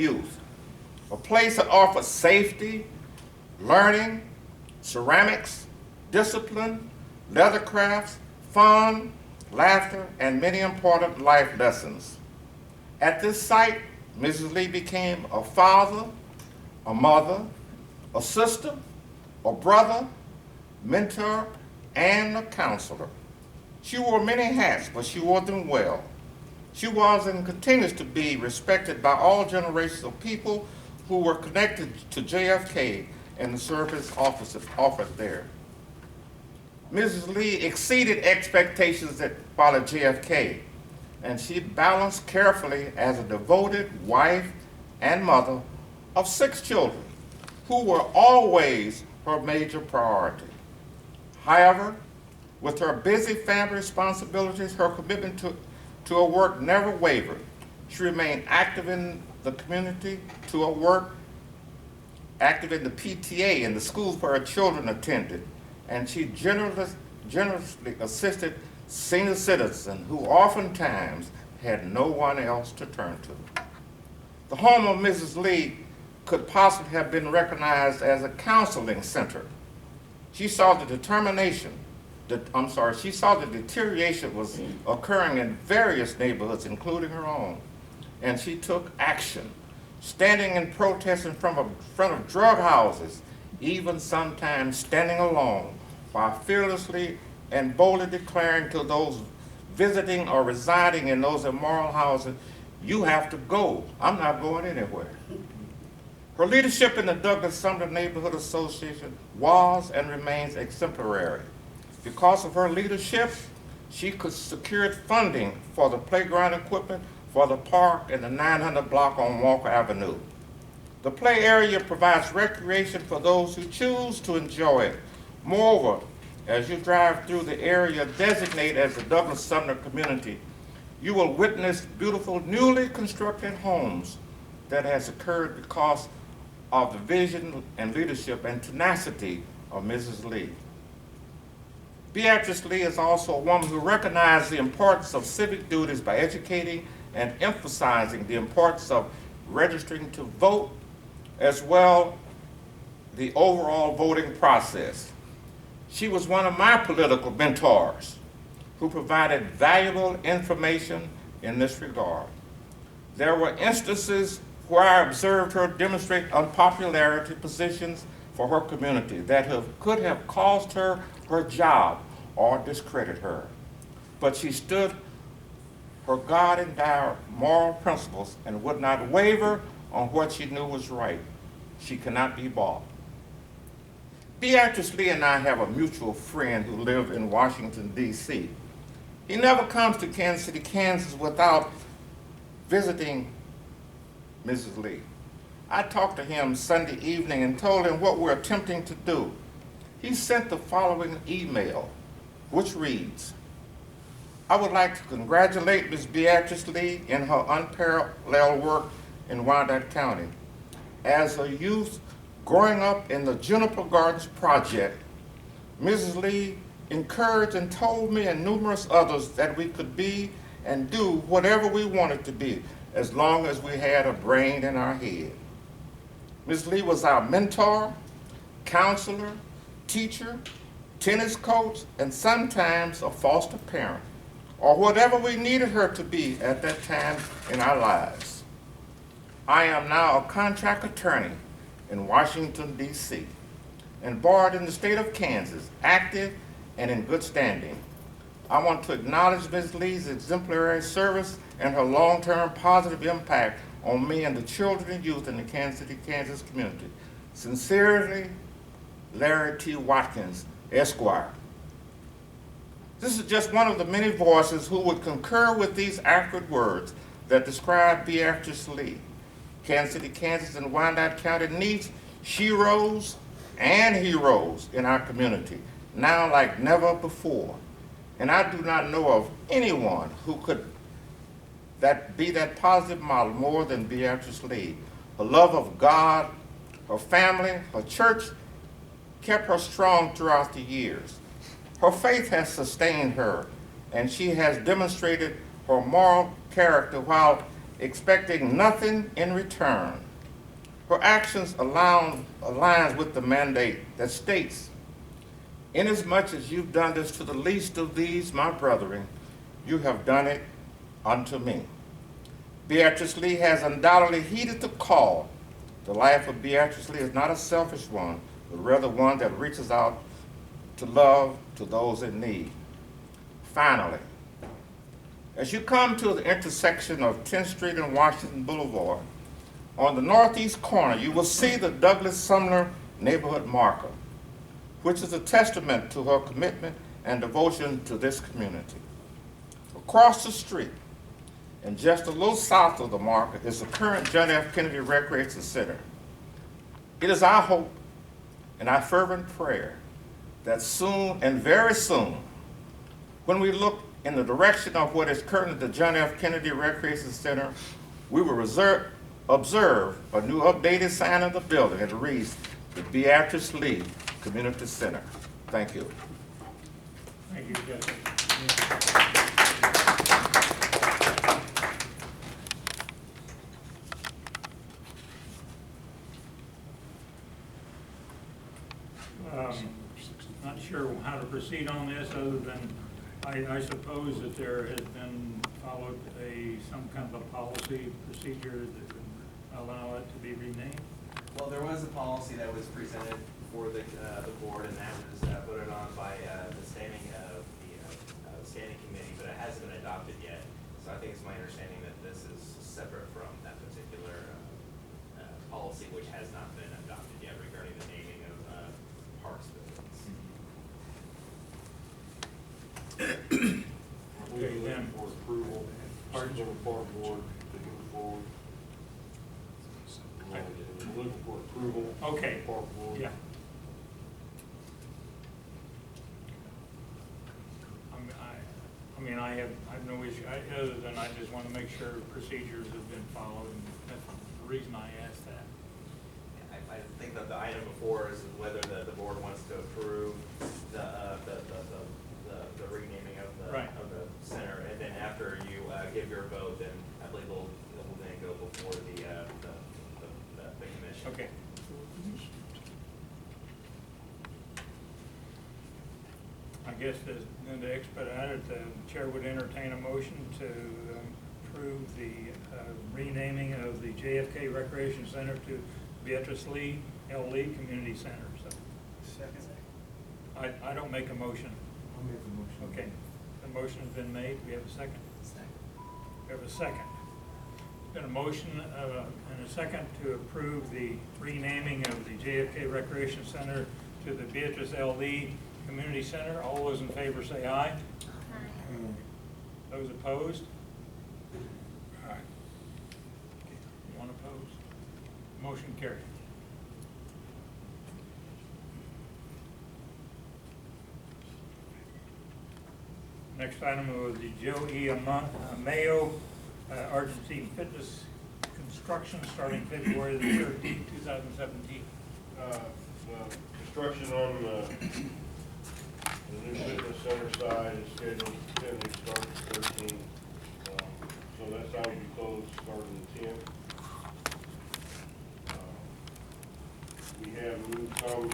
youth, a place that offers safety, learning, ceramics, discipline, leather crafts, fun, laughter, and many important life lessons. At this site, Mrs. Lee became a father, a mother, a sister, a brother, mentor, and a counselor. She wore many hats, but she wore them well. She was and continues to be respected by all generations of people who were connected to JFK and the service offered there. Mrs. Lee exceeded expectations while at JFK, and she balanced carefully as a devoted wife and mother of 6 children, who were always her major priority. However, with her busy family responsibilities, her commitment to her work never wavered. She remained active in the community, to her work, active in the PTA and the schools where her children attended, and she generously assisted senior citizens who oftentimes had no one else to turn to. The home of Mrs. Lee could possibly have been recognized as a counseling center. She saw the deterioration was occurring in various neighborhoods, including her own, and she took action, standing in protest in front of drug houses, even sometimes standing alone, while fearlessly and boldly declaring to those visiting or residing in those immoral houses, "You have to go. I'm not going anywhere." Her leadership in the Douglas Sumner Neighborhood Association was and remains exemplary. Because of her leadership, she could secure funding for the playground equipment for the park in the 900 block on Walker Avenue. The play area provides recreation for those who choose to enjoy it. Moreover, as you drive through the area designated as the Douglas Sumner community, you will witness beautiful newly constructed homes that has occurred because of the vision and leadership and tenacity of Mrs. Lee. Beatrice Lee is also a woman who recognized the importance of civic duties by educating and emphasizing the importance of registering to vote, as well the overall voting process. She was one of my political mentors who provided valuable information in this regard. There were instances where I observed her demonstrate unpopularity positions for her community that could have cost her her job or discredit her. But she stood her God-endowed moral principles and would not waver on what she knew was right. She cannot be bought. Beatrice Lee and I have a mutual friend who lives in Washington, D.C. He never comes to Kansas City, Kansas without visiting Mrs. Lee. I talked to him Sunday evening and told him what we're attempting to do. He sent the following email, which reads, "I would like to congratulate Ms. Beatrice Lee in her unparalleled work in Wyandotte County. As a youth growing up in the Juniper Gardens Project, Mrs. Lee encouraged and told me and numerous others that we could be and do whatever we wanted to be, as long as we had a brain in our head. Ms. Lee was our mentor, counselor, teacher, tennis coach, and sometimes a foster parent, or whatever we needed her to be at that time in our lives. I am now a contract attorney in Washington, D.C., and barred in the state of Kansas, active and in good standing. I want to acknowledge Ms. Lee's exemplary service and her long-term positive impact on me and the children and youth in the Kansas City, Kansas community. Sincerely, Larry T. Watkins, Esquire." This is just one of the many voices who would concur with these accurate words that describe Beatrice Lee. Kansas City, Kansas, and Wyandotte County needs sheroes and heroes in our community, now like never before. And I do not know of anyone who could be that positive model more than Beatrice Lee. Her love of God, her family, her church kept her strong throughout the years. Her faith has sustained her, and she has demonstrated her moral character while expecting nothing in return. Her actions aligns with the mandate that states, inasmuch as you've done this to the least of these, my brethren, you have done it unto me. Beatrice Lee has undoubtedly heeded the call. The life of Beatrice Lee is not a selfish one, but rather one that reaches out to love to those in need. Finally, as you come to the intersection of 10th Street and Washington Boulevard, on the northeast corner, you will see the Douglas Sumner neighborhood marker, which is a testament to her commitment and devotion to this community. Across the street, and just a little south of the marker, is the current John F. Kennedy Recreation Center. It is our hope and our fervent prayer that soon and very soon, when we look in the direction of what is currently the John F. Kennedy Recreation Center, we will observe a new updated sign of the building that reads the Beatrice Lee Community Center. Thank you. Thank you, Jesse. Not sure how to proceed on this, other than I suppose that there has been followed some kind of a policy procedure that would allow it to be renamed. Well, there was a policy that was presented for the board, and that was voted on by the standing committee, but it hasn't been adopted yet. So I think it's my understanding that this is separate from that particular policy, which has not been adopted yet regarding the naming of parks buildings. Okay, then. For approval, Pardon? the park board to move forward. We're looking for approval. Okay. Park board. Yeah. I mean, I have no issue, other than I just want to make sure procedures have been followed, and that's the reason I asked that. I think that the item before is whether the board wants to approve the renaming of the center, and then after you give your vote, then I believe it will then go before the commission. Okay. I guess to expedite it, the chair would entertain a motion to approve the renaming of the JFK Recreation Center to Beatrice Lee L. Lee Community Center. So, Second. I don't make a motion. I'll make the motion. Okay, the motion has been made. We have a second. We have a second. Been a motion and a second to approve the renaming of the JFK Recreation Center to the Beatrice L. Lee Community Center. All those in favor say aye. Those opposed? All right. One opposed. Motion carried. Next item was the Joe E. Mayo Argentine Fitness Construction starting February the 13th, 2017. The construction on the new fitness center side is scheduled to tentatively start the 13th. So that side will be closed starting the 10th. We have moved some